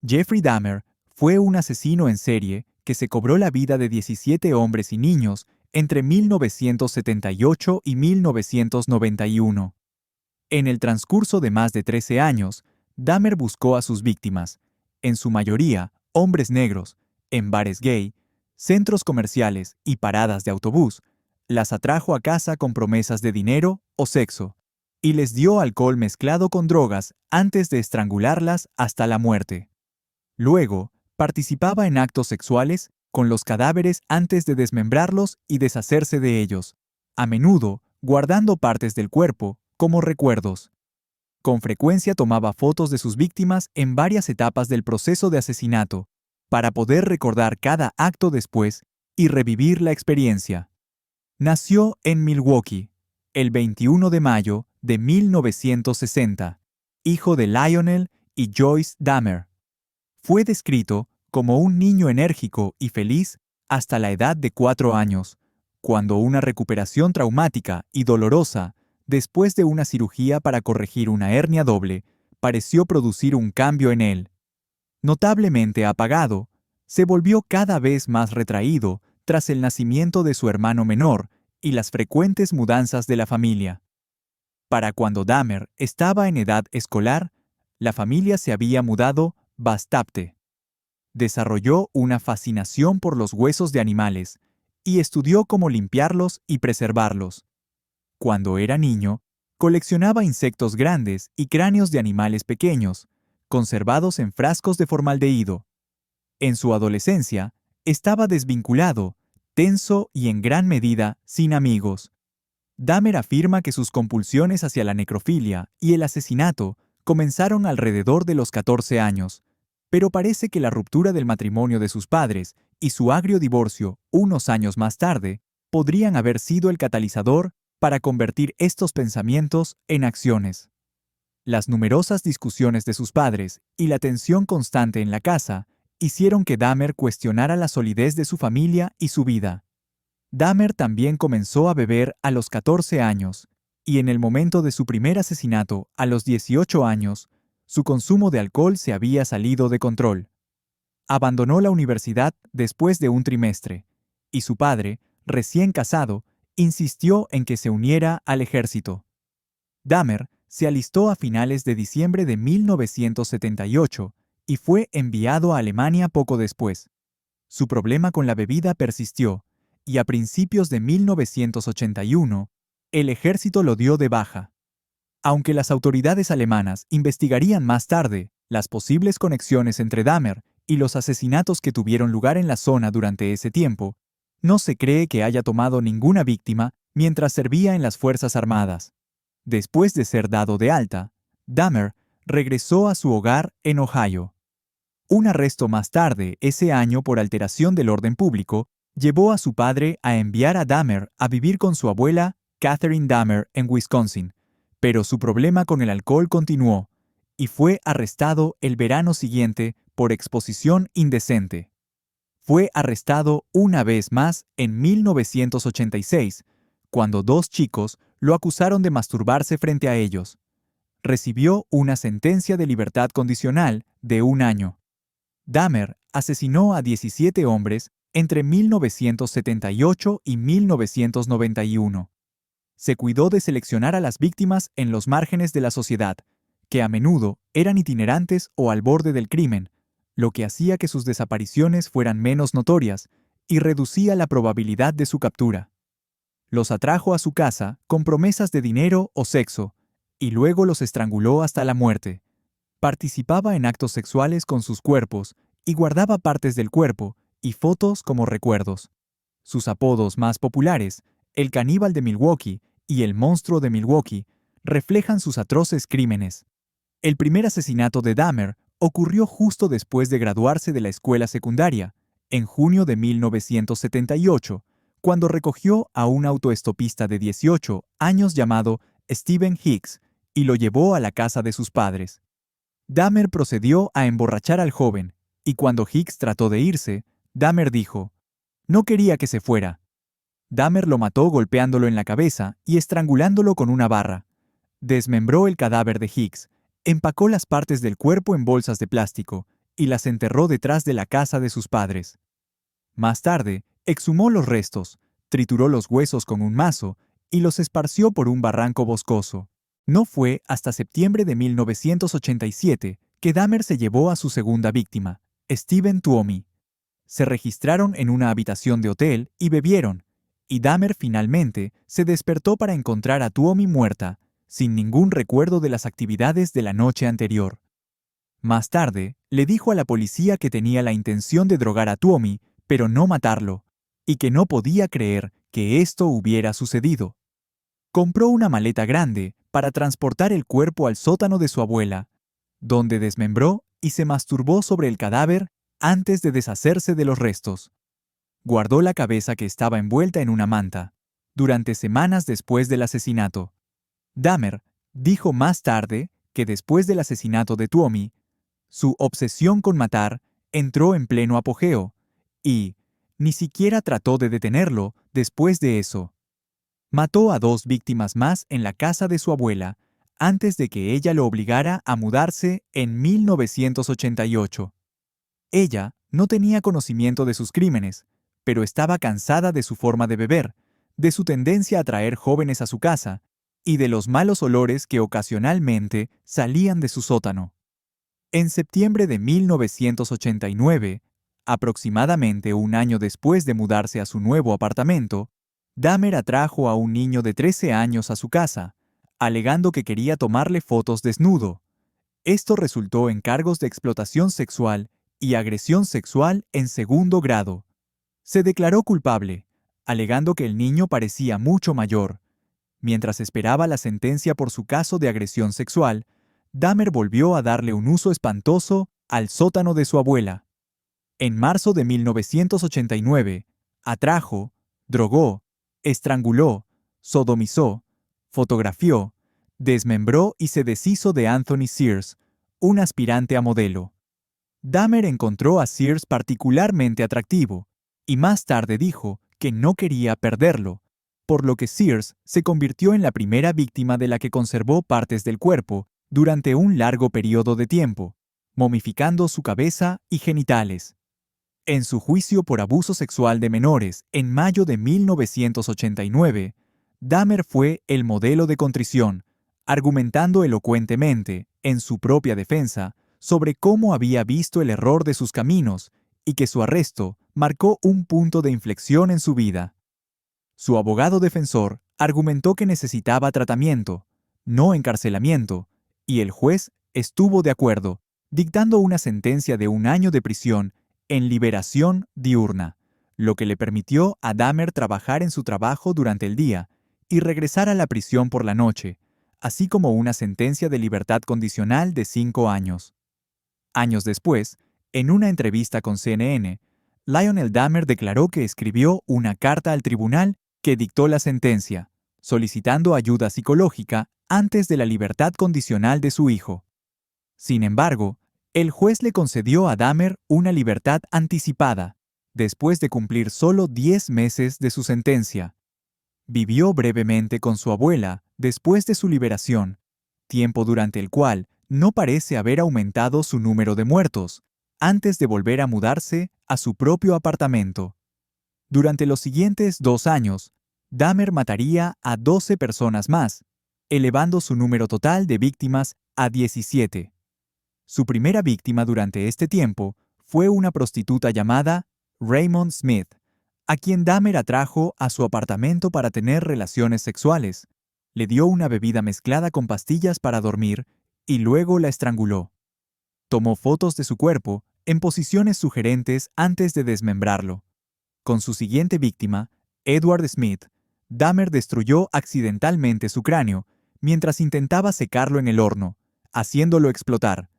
Jeffrey Dahmer fue un asesino en serie que se cobró la vida de 17 hombres y niños entre 1978 y 1991. En el transcurso de más de 13 años, Dahmer buscó a sus víctimas, en su mayoría hombres negros, en bares gay, centros comerciales y paradas de autobús, las atrajo a casa con promesas de dinero o sexo, y les dio alcohol mezclado con drogas antes de estrangularlas hasta la muerte. Luego, participaba en actos sexuales con los cadáveres antes de desmembrarlos y deshacerse de ellos, a menudo guardando partes del cuerpo como recuerdos. Con frecuencia tomaba fotos de sus víctimas en varias etapas del proceso de asesinato, para poder recordar cada acto después y revivir la experiencia. Nació en Milwaukee, el 21 de mayo de 1960, hijo de Lionel y Joyce Dahmer. Fue descrito como un niño enérgico y feliz hasta la edad de 4 años, cuando una recuperación traumática y dolorosa, después de una cirugía para corregir una hernia doble, pareció producir un cambio en él. Notablemente apagado, se volvió cada vez más retraído tras el nacimiento de su hermano menor y las frecuentes mudanzas de la familia. Para cuando Dahmer estaba en edad escolar, la familia se había mudado bastante. Desarrolló una fascinación por los huesos de animales y estudió cómo limpiarlos y preservarlos. Cuando era niño, coleccionaba insectos grandes y cráneos de animales pequeños, conservados en frascos de formaldehído. En su adolescencia, estaba desvinculado, tenso y en gran medida sin amigos. Dahmer afirma que sus compulsiones hacia la necrofilia y el asesinato comenzaron alrededor de los 14 años, pero parece que la ruptura del matrimonio de sus padres y su agrio divorcio unos años más tarde podrían haber sido el catalizador para convertir estos pensamientos en acciones. Las numerosas discusiones de sus padres y la tensión constante en la casa hicieron que Dahmer cuestionara la solidez de su familia y su vida. Dahmer también comenzó a beber a los 14 años, y en el momento de su primer asesinato, a los 18 años, su consumo de alcohol se había salido de control. Abandonó la universidad después de un trimestre, y su padre, recién casado, insistió en que se uniera al ejército. Dahmer se alistó a finales de diciembre de 1978 y fue enviado a Alemania poco después. Su problema con la bebida persistió, y a principios de 1981, el ejército lo dio de baja. Aunque las autoridades alemanas investigarían más tarde las posibles conexiones entre Dahmer y los asesinatos que tuvieron lugar en la zona durante ese tiempo, no se cree que haya tomado ninguna víctima mientras servía en las Fuerzas Armadas. Después de ser dado de alta, Dahmer regresó a su hogar en Ohio. Un arresto más tarde, ese año por alteración del orden público, llevó a su padre a enviar a Dahmer a vivir con su abuela, Catherine Dahmer, en Wisconsin, pero su problema con el alcohol continuó, y fue arrestado el verano siguiente por exposición indecente. Fue arrestado una vez más en 1986, cuando 2 chicos lo acusaron de masturbarse frente a ellos. Recibió una sentencia de libertad condicional de 1 año. Dahmer asesinó a 17 hombres entre 1978 y 1991. Se cuidó de seleccionar a las víctimas en los márgenes de la sociedad, que a menudo eran itinerantes o al borde del crimen, lo que hacía que sus desapariciones fueran menos notorias y reducía la probabilidad de su captura. Los atrajo a su casa con promesas de dinero o sexo, y luego los estranguló hasta la muerte. Participaba en actos sexuales con sus cuerpos y guardaba partes del cuerpo y fotos como recuerdos. Sus apodos más populares, el caníbal de Milwaukee y el monstruo de Milwaukee, reflejan sus atroces crímenes. El primer asesinato de Dahmer ocurrió justo después de graduarse de la escuela secundaria, en junio de 1978, cuando recogió a un autoestopista de 18 años llamado Stephen Hicks y lo llevó a la casa de sus padres. Dahmer procedió a emborrachar al joven, y cuando Hicks trató de irse, Dahmer dijo: «No quería que se fuera». Dahmer lo mató golpeándolo en la cabeza y estrangulándolo con una barra. Desmembró el cadáver de Hicks, empacó las partes del cuerpo en bolsas de plástico y las enterró detrás de la casa de sus padres. Más tarde, exhumó los restos, trituró los huesos con un mazo y los esparció por un barranco boscoso. No fue hasta septiembre de 1987 que Dahmer se llevó a su segunda víctima, Stephen Tuomi. Se registraron en una habitación de hotel y bebieron, y Dahmer finalmente se despertó para encontrar a Tuomi muerta, sin ningún recuerdo de las actividades de la noche anterior. Más tarde, le dijo a la policía que tenía la intención de drogar a Tuomi, pero no matarlo, y que no podía creer que esto hubiera sucedido. Compró una maleta grande para transportar el cuerpo al sótano de su abuela, donde desmembró y se masturbó sobre el cadáver antes de deshacerse de los restos. Guardó la cabeza que estaba envuelta en una manta, durante semanas después del asesinato. Dahmer dijo más tarde que después del asesinato de Tuomi, su obsesión con matar entró en pleno apogeo, y ni siquiera trató de detenerlo después de eso. Mató a 2 víctimas más en la casa de su abuela, antes de que ella lo obligara a mudarse en 1988. Ella no tenía conocimiento de sus crímenes, pero estaba cansada de su forma de beber, de su tendencia a traer jóvenes a su casa, y de los malos olores que ocasionalmente salían de su sótano. En septiembre de 1989, aproximadamente un año después de mudarse a su nuevo apartamento, Dahmer atrajo a un niño de 13 años a su casa, alegando que quería tomarle fotos desnudo. Esto resultó en cargos de explotación sexual y agresión sexual en segundo grado. Se declaró culpable, alegando que el niño parecía mucho mayor. Mientras esperaba la sentencia por su caso de agresión sexual, Dahmer volvió a darle un uso espantoso al sótano de su abuela. En marzo de 1989, atrajo, drogó, estranguló, sodomizó, fotografió, desmembró y se deshizo de Anthony Sears, un aspirante a modelo. Dahmer encontró a Sears particularmente atractivo, y más tarde dijo que no quería perderlo, por lo que Sears se convirtió en la primera víctima de la que conservó partes del cuerpo durante un largo periodo de tiempo, momificando su cabeza y genitales. En su juicio por abuso sexual de menores en mayo de 1989, Dahmer fue el modelo de contrición, argumentando elocuentemente, en su propia defensa, sobre cómo había visto el error de sus caminos y que su arresto marcó un punto de inflexión en su vida. Su abogado defensor argumentó que necesitaba tratamiento, no encarcelamiento, y el juez estuvo de acuerdo, dictando una sentencia de 1 año de prisión en liberación diurna, lo que le permitió a Dahmer trabajar en su trabajo durante el día y regresar a la prisión por la noche, así como una sentencia de libertad condicional de 5 años. Años después, en una entrevista con CNN, Lionel Dahmer declaró que escribió una carta al tribunal que dictó la sentencia, solicitando ayuda psicológica antes de la libertad condicional de su hijo. Sin embargo, el juez le concedió a Dahmer una libertad anticipada, después de cumplir solo 10 meses de su sentencia. Vivió brevemente con su abuela después de su liberación, tiempo durante el cual no parece haber aumentado su número de muertos, antes de volver a mudarse a su propio apartamento. Durante los siguientes 2 años, Dahmer mataría a 12 personas más, elevando su número total de víctimas a 17. Su primera víctima durante este tiempo fue una prostituta llamada Raymond Smith, a quien Dahmer atrajo a su apartamento para tener relaciones sexuales. Le dio una bebida mezclada con pastillas para dormir y luego la estranguló. Tomó fotos de su cuerpo en posiciones sugerentes antes de desmembrarlo. Con su siguiente víctima, Edward Smith, Dahmer destruyó accidentalmente su cráneo mientras intentaba secarlo en el horno, haciéndolo explotar.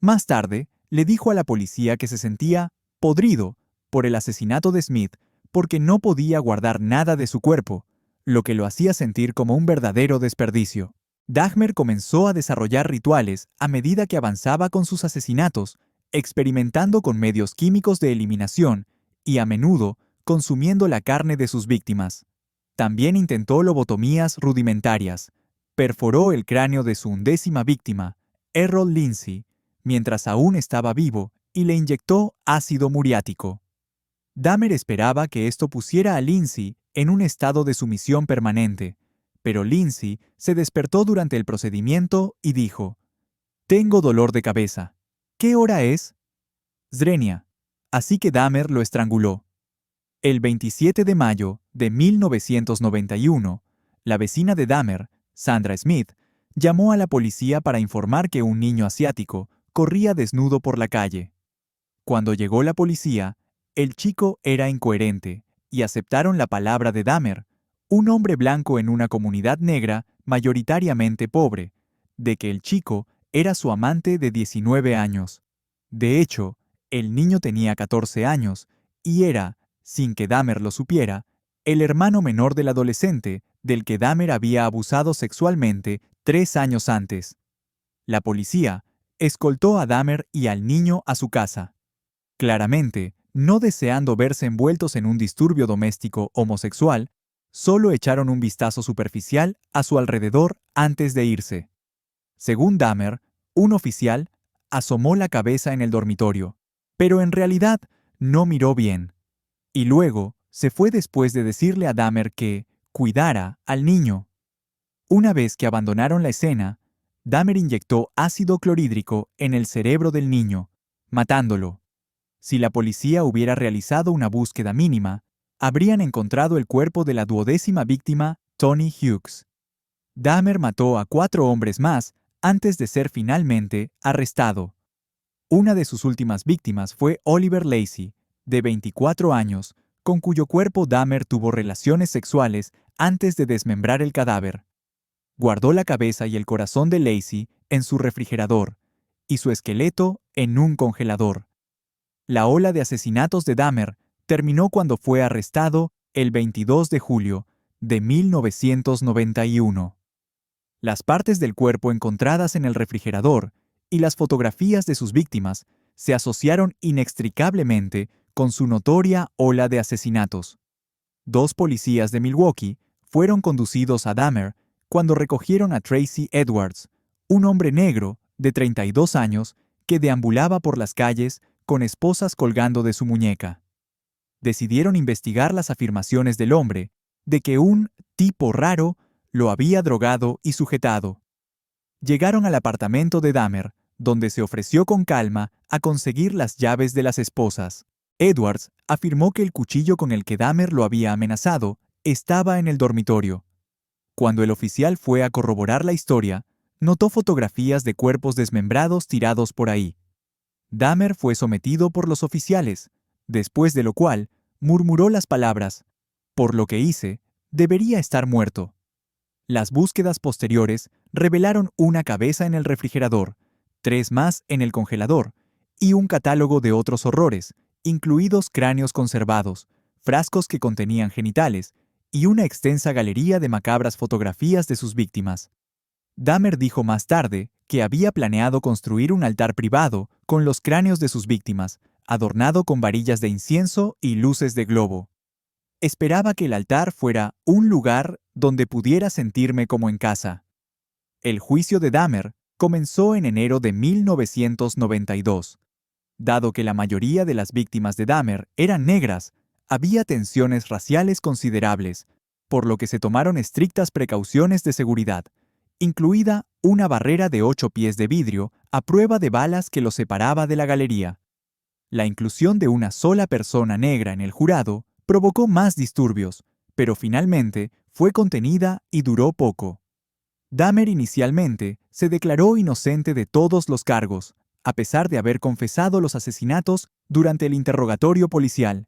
Más tarde, le dijo a la policía que se sentía podrido por el asesinato de Smith porque no podía guardar nada de su cuerpo, lo que lo hacía sentir como un verdadero desperdicio. Dahmer comenzó a desarrollar rituales a medida que avanzaba con sus asesinatos, experimentando con medios químicos de eliminación y a menudo consumiendo la carne de sus víctimas. También intentó lobotomías rudimentarias. Perforó el cráneo de su 11ª víctima, Errol Lindsey, mientras aún estaba vivo y le inyectó ácido muriático. Dahmer esperaba que esto pusiera a Lindsay en un estado de sumisión permanente, pero Lindsay se despertó durante el procedimiento y dijo: «Tengo dolor de cabeza. ¿Qué hora es?» Zrenia. Así que Dahmer lo estranguló. El 27 de mayo de 1991, la vecina de Dahmer, Sandra Smith, llamó a la policía para informar que un niño asiático corría desnudo por la calle. Cuando llegó la policía, el chico era incoherente y aceptaron la palabra de Dahmer, un hombre blanco en una comunidad negra mayoritariamente pobre, de que el chico era su amante de 19 años. De hecho, el niño tenía 14 años y era, sin que Dahmer lo supiera, el hermano menor del adolescente del que Dahmer había abusado sexualmente 3 años antes. La policía escoltó a Dahmer y al niño a su casa. Claramente, no deseando verse envueltos en un disturbio doméstico homosexual, solo echaron un vistazo superficial a su alrededor antes de irse. Según Dahmer, un oficial asomó la cabeza en el dormitorio, pero en realidad no miró bien. Y luego se fue después de decirle a Dahmer que cuidara al niño. Una vez que abandonaron la escena, Dahmer inyectó ácido clorhídrico en el cerebro del niño, matándolo. Si la policía hubiera realizado una búsqueda mínima, habrían encontrado el cuerpo de la 12ª víctima, Tony Hughes. Dahmer mató a 4 hombres más antes de ser finalmente arrestado. Una de sus últimas víctimas fue Oliver Lacey, de 24 años, con cuyo cuerpo Dahmer tuvo relaciones sexuales antes de desmembrar el cadáver. Guardó la cabeza y el corazón de Lacey en su refrigerador y su esqueleto en un congelador. La ola de asesinatos de Dahmer terminó cuando fue arrestado el 22 de julio de 1991. Las partes del cuerpo encontradas en el refrigerador y las fotografías de sus víctimas se asociaron inextricablemente con su notoria ola de asesinatos. 2 policías de Milwaukee fueron conducidos a Dahmer cuando recogieron a Tracy Edwards, un hombre negro de 32 años que deambulaba por las calles con esposas colgando de su muñeca. Decidieron investigar las afirmaciones del hombre de que un tipo raro lo había drogado y sujetado. Llegaron al apartamento de Dahmer, donde se ofreció con calma a conseguir las llaves de las esposas. Edwards afirmó que el cuchillo con el que Dahmer lo había amenazado estaba en el dormitorio. Cuando el oficial fue a corroborar la historia, notó fotografías de cuerpos desmembrados tirados por ahí. Dahmer fue sometido por los oficiales, después de lo cual murmuró las palabras: «Por lo que hice, debería estar muerto». Las búsquedas posteriores revelaron una cabeza en el refrigerador, 3 más en el congelador y un catálogo de otros horrores, incluidos cráneos conservados, frascos que contenían genitales y una extensa galería de macabras fotografías de sus víctimas. Dahmer dijo más tarde que había planeado construir un altar privado con los cráneos de sus víctimas, adornado con varillas de incienso y luces de globo. Esperaba que el altar fuera un lugar donde pudiera sentirme como en casa. El juicio de Dahmer comenzó en enero de 1992. Dado que la mayoría de las víctimas de Dahmer eran negras, había tensiones raciales considerables, por lo que se tomaron estrictas precauciones de seguridad, incluida una barrera de 8 pies de vidrio a prueba de balas que los separaba de la galería. La inclusión de una sola persona negra en el jurado provocó más disturbios, pero finalmente fue contenida y duró poco. Dahmer inicialmente se declaró inocente de todos los cargos, a pesar de haber confesado los asesinatos durante el interrogatorio policial.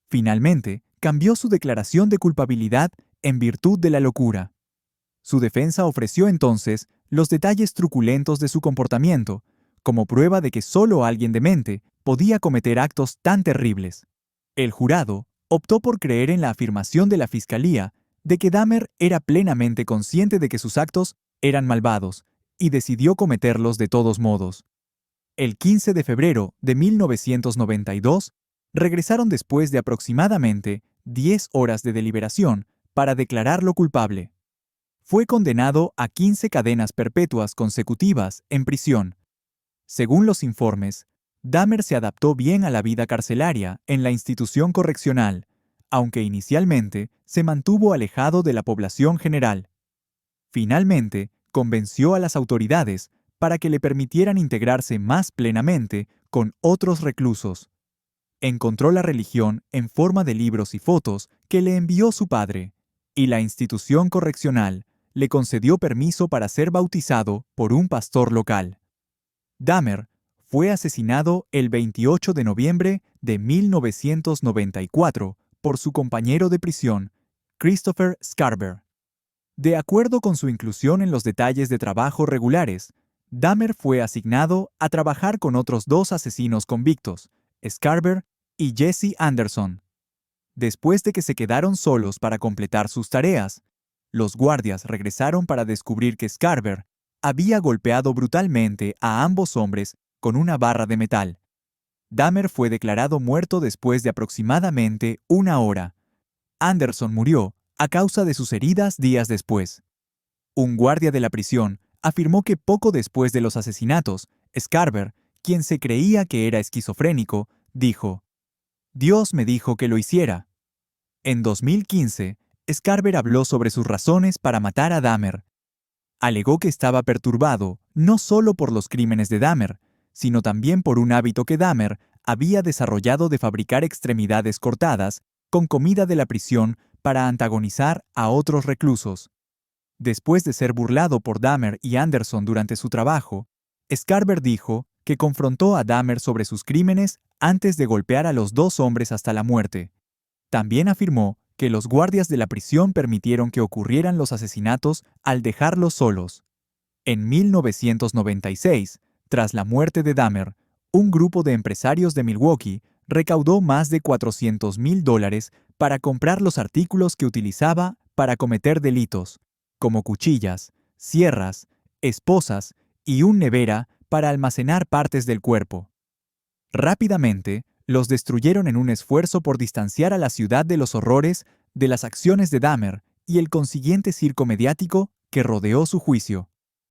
Finalmente, cambió su declaración de culpabilidad en virtud de la locura. Su defensa ofreció entonces los detalles truculentos de su comportamiento, como prueba de que solo alguien demente podía cometer actos tan terribles. El jurado optó por creer en la afirmación de la Fiscalía de que Dahmer era plenamente consciente de que sus actos eran malvados y decidió cometerlos de todos modos. El 15 de febrero de 1992, regresaron después de aproximadamente 10 horas de deliberación para declararlo culpable. Fue condenado a 15 cadenas perpetuas consecutivas en prisión. Según los informes, Dahmer se adaptó bien a la vida carcelaria en la institución correccional, aunque inicialmente se mantuvo alejado de la población general. Finalmente, convenció a las autoridades para que le permitieran integrarse más plenamente con otros reclusos. Encontró la religión en forma de libros y fotos que le envió su padre, y la institución correccional le concedió permiso para ser bautizado por un pastor local. Dahmer fue asesinado el 28 de noviembre de 1994 por su compañero de prisión, Christopher Scarber. De acuerdo con su inclusión en los detalles de trabajo regulares, Dahmer fue asignado a trabajar con otros dos asesinos convictos, Scarber y Jesse Anderson. Después de que se quedaron solos para completar sus tareas, los guardias regresaron para descubrir que Scarber había golpeado brutalmente a ambos hombres con una barra de metal. Dahmer fue declarado muerto después de aproximadamente una hora. Anderson murió a causa de sus heridas días después. Un guardia de la prisión afirmó que poco después de los asesinatos, Scarber, quien se creía que era esquizofrénico, dijo: «Dios me dijo que lo hiciera». En 2015, Scarber habló sobre sus razones para matar a Dahmer. Alegó que estaba perturbado no solo por los crímenes de Dahmer, sino también por un hábito que Dahmer había desarrollado de fabricar extremidades cortadas con comida de la prisión para antagonizar a otros reclusos. Después de ser burlado por Dahmer y Anderson durante su trabajo, Scarber dijo que confrontó a Dahmer sobre sus crímenes antes de golpear a los dos hombres hasta la muerte. También afirmó que los guardias de la prisión permitieron que ocurrieran los asesinatos al dejarlos solos. En 1996, tras la muerte de Dahmer, un grupo de empresarios de Milwaukee recaudó más de $400,000 para comprar los artículos que utilizaba para cometer delitos, como cuchillas, sierras, esposas y un nevera para almacenar partes del cuerpo. Rápidamente, los destruyeron en un esfuerzo por distanciar a la ciudad de los horrores de las acciones de Dahmer y el consiguiente circo mediático que rodeó su juicio.